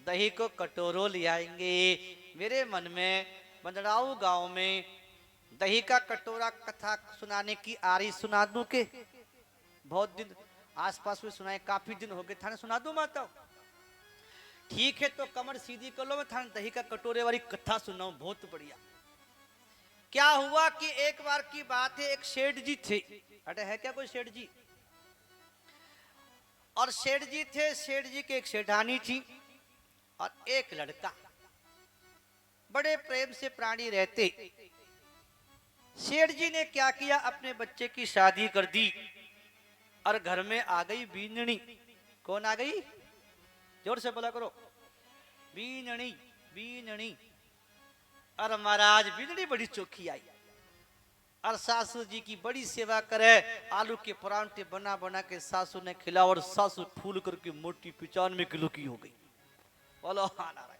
दही को कटोरों ले आएंगे। मेरे मन में बंदड़ाऊ गांव में दही का कटोरा कथा सुनाने की आ रही, सुना दूं के? बहुत दिन आसपास में सुनाए, काफी दिन हो गए, थाने सुना दूं माता? ठीक है, तो कमर सीधी कर लो, मैं थाने दही का कटोरे वाली कथा सुनाऊं, बहुत बढ़िया। क्या हुआ कि एक बार की बात है, एक सेठ जी थे। अरे है क्या कोई सेठ जी? और सेठ जी थे, सेठ जी की एक सेठानी थी और एक लड़का, बड़े प्रेम से प्राणी रहते। सेठ जी ने क्या किया, अपने बच्चे की शादी कर दी और घर में आ गई बीननी। कौन आ गई? जोर से बोला करो, बीननी। बीननी। और महाराज बीननी बड़ी चोखी आई और सासू जी की बड़ी सेवा करे। आलू के परांठे बना बना के सासू ने खिला और सासू फूल करके मोटी 95 किलो की हो गई। बोलो हाँ नारायण।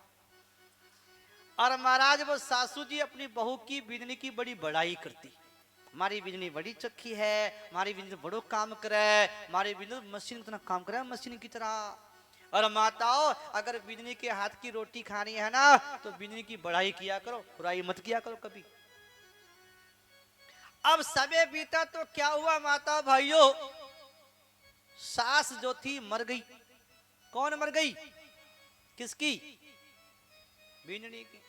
और महाराज वो सासू जी अपनी बहू की बीननी की बड़ी बड़ाई करती। हमारी बिजली बड़ी चक्की है, हमारी बिजली बड़ो काम करे, हमारी बिजली मशीन इतना काम करे, मशीन की तरह। और माताओं, अगर बिजली के हाथ की रोटी खानी है ना, तो बिजली की बढ़ाई किया करो, बुराई मत किया करो कभी। अब समय बीता तो क्या हुआ माता भाइयों, सास जो थी मर गई। कौन मर गई? किसकी? बिजली की।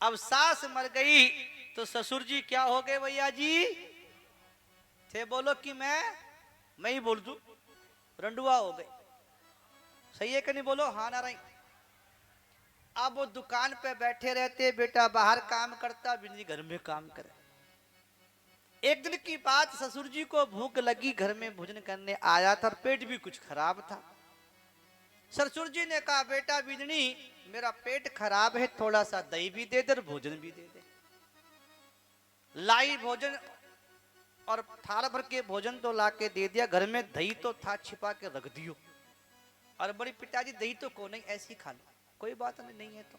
अब सास मर गई तो ससुर जी क्या हो गए भैया जी? थे बोलो कि मैं ही बोल दूं, रंडुआ हो गए। सही है कि नहीं? बोलो हाँ नारायण। अब वो दुकान पे बैठे रहते, बेटा बाहर काम करता, बिजली घर में काम करे। एक दिन की बात, ससुर जी को भूख लगी, घर में भोजन करने आया था, पेट भी कुछ खराब था। ससुर जी ने कहा, बेटा बिजनी मेरा पेट खराब है, थोड़ा सा दही भी दे दे और भोजन भी दे दे। लाई भोजन और थाल भर के भोजन तो ला के दे दिया। घर में दही तो था, छिपा के रख दियो। और बड़ी पिताजी दही तो को नहीं, ऐसी खा लो, कोई बात नहीं है। तो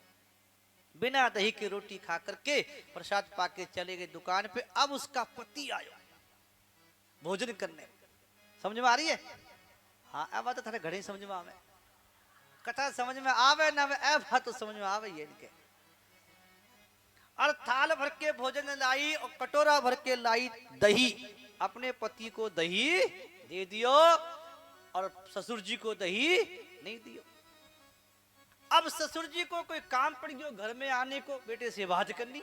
बिना दही की रोटी खा करके प्रसाद पाके चले गए दुकान पे। अब उसका पति आयो भोजन करने। समझ में आ रही है? हाँ, अब बात थारे घड़ी समझ में आवे, कथा समझ में आवे ना, अब बात तो समझ में आवे ये इनके। और थाल भर के भोजन लाई और कटोरा भर के लाई दही। अपने पति को दही दे दियो और ससुर जी को दही नहीं दियो। अब ससुर जी को कोई काम पड़ गयो घर में आने को, बेटे से बात करनी।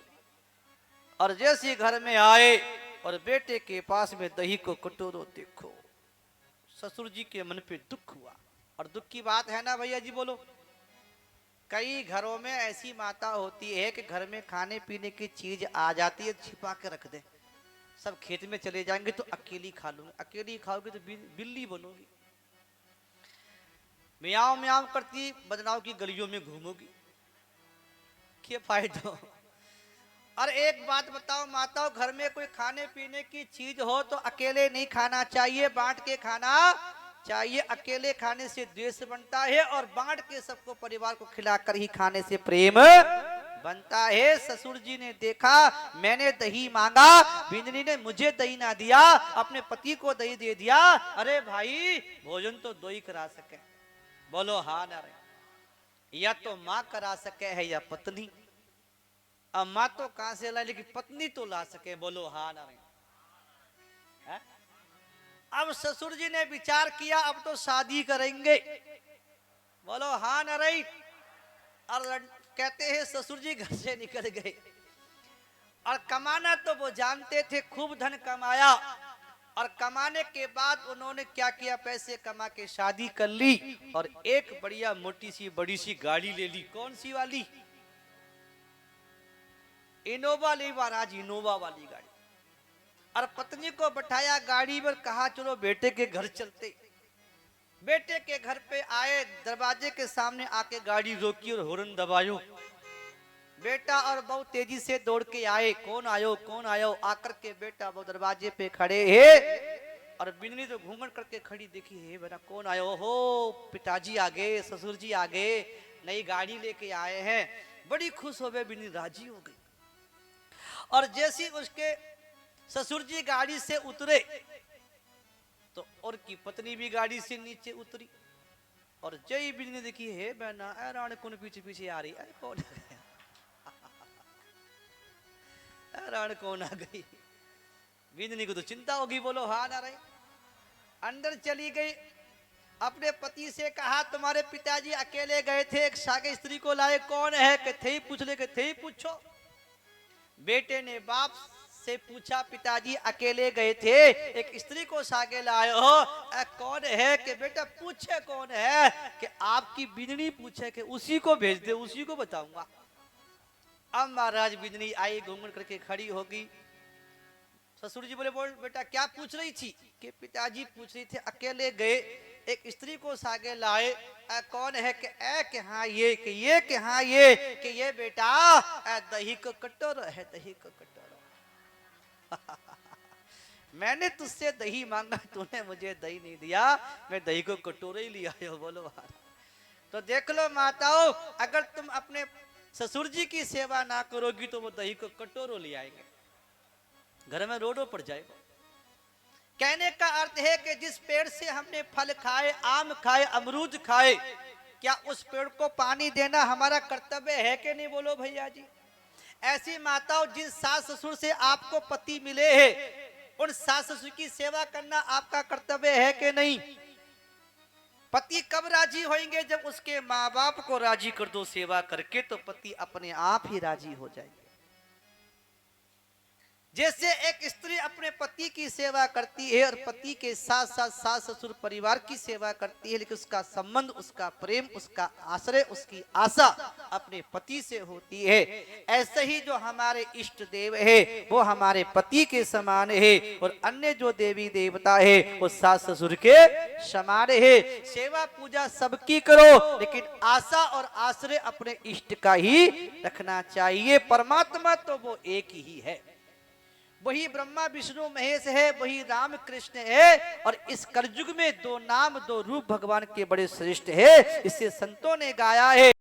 और जैसे घर में आए और बेटे के पास में दही को कटोरो देखो, ससुर जी के मन पे दुख हुआ। और दुख की बात है ना भैया जी? बोलो। कई घरों में ऐसी माता होती है कि घर में खाने पीने की चीज आ जाती है, छिपा के रख दे। सब खेत में चले जाएंगे तो अकेली खा लूंगी, अकेली खाओगे तो बिल्ली बनोगी, म्याऊं म्याऊं करती बदनाव की गलियों में घूमोगी, क्या फायदा? और एक बात बताओ माताओं, घर में कोई खाने पीने की चीज हो तो अकेले नहीं खाना चाहिए, बांट के खाना चाहिए। अकेले खाने से द्वेष बनता है और बांट के सबको परिवार को खिलाकर ही खाने से प्रेम बनता है। ससुर जी ने देखा, मैंने दही मांगा, बिंदनी ने मुझे दही ना दिया, अपने पति को दही दे दिया। अरे भाई, भोजन तो दो ही करा सके। बोलो हाँ नारायण। या तो माँ करा सके है या पत्नी। अब माँ तो कहां से ला, लेकिन पत्नी तो ला सके। बोलो हाँ नारायण। अब ससुर जी ने विचार किया, अब तो शादी करेंगे। बोलो हाँ नारायण। और कहते हैं ससुर जी घर से निकल गए और कमाना तो वो जानते थे, खूब धन कमाया। और कमाने के बाद उन्होंने क्या किया, पैसे कमा के शादी कर ली और एक बढ़िया मोटी सी बड़ी सी गाड़ी ले ली। कौन सी वाली? इनोवा ली महाराज, इनोवा वाली गाड़ी। और पत्नी को बैठाया गाड़ी पर, कहा चलो बेटे के घर चलते। बेटे के घर पे आए, दरवाजे के सामने आके गाड़ी रोकी और हॉर्न दबायो। बेटा और बहू तेजी से दौड़ के आए, कौन आयो कौन आयो? आकर के बेटा वो दरवाजे पे खड़े है और बिन्नी तो घूंघट करके खड़ी, देखी है बेटा कौन आयो हो? पिताजी आ गए, ससुर जी आ गए, नई गाड़ी लेके आए हैं। बड़ी खुश हो गए, बिन्नी राजी हो गई। और जैसी उसके ससुर जी गाड़ी से उतरे तो और की पत्नी भी गाड़ी से नीचे उतरी और जय बिजली देखी है बहना राण कौन पीछे पीछे आ रही, अरे कौन राण कौन आ गई। बिजली को तो चिंता होगी, बोलो हाँ ना रही। अंदर चली गई, अपने पति से कहा तुम्हारे पिताजी अकेले गए थे, एक सागे स्त्री को लाए, कौन है कि थे ही पूछ ले, कि थे ही पूछो। बेटे ने बाप से पूछा पिताजी अकेले गए थे, एक स्त्री को सागे लाए हो, कौन है कि बेटा पूछे कौन है, कि आपकी बिजली पूछे कि उसी को भेज दे, उसी को बताऊंगा। अब महाराज बिजली आई, घूंघट करके खड़ी होगी। ससुर जी बोले बोल बेटा क्या पूछ रही थी, कि पिताजी पूछ रही थे अकेले गए, एक स्त्री को सागे लाए, कौन है कि हाँ ये, कि ये कि हाँ ये, कि ये बेटा दही को कटोरो है, दही को कटोरो मैंने तुझसे दही मांगा, तूने मुझे दही नहीं दिया, मैं दही को कटोरे ही लिया आया। बोलो महाराज। तो देख लो माताओं, अगर तुम अपने ससुर जी की सेवा ना करोगी तो वो दही को कटोरो ले आएंगे, घर में रोडों पर जाएगा। कहने का अर्थ है कि जिस पेड़ से हमने फल खाए, आम खाए, अमरूद खाए, क्या उस पेड़ को पानी देना हमारा कर्तव्य है कि नहीं, बोलो भैया जी। ऐसी माताओं, जिन सास ससुर से आपको पति मिले हैं, उन सास ससुर की सेवा करना आपका कर्तव्य है कि नहीं। पति कब राजी होंगे, जब उसके माँ बाप को राजी कर दो सेवा करके, तो पति अपने आप ही राजी हो जाएंगे। जैसे एक स्त्री अपने पति की सेवा करती है और पति के साथ साथ सास ससुर परिवार की सेवा करती है, लेकिन उसका संबंध, उसका प्रेम, उसका आश्रय, उसकी आशा अपने पति से होती है, ऐसे ही जो हमारे इष्ट देव है वो हमारे पति के समान है, और अन्य जो देवी देवता है वो सास ससुर के समान है। सेवा पूजा सबकी करो, लेकिन आशा और आश्रय अपने इष्ट का ही रखना चाहिए। परमात्मा तो वो एक ही है, वही ब्रह्मा विष्णु महेश है, वही राम कृष्ण है, और इस कलयुग में दो नाम दो रूप भगवान के बड़े श्रेष्ठ है, इसे संतों ने गाया है।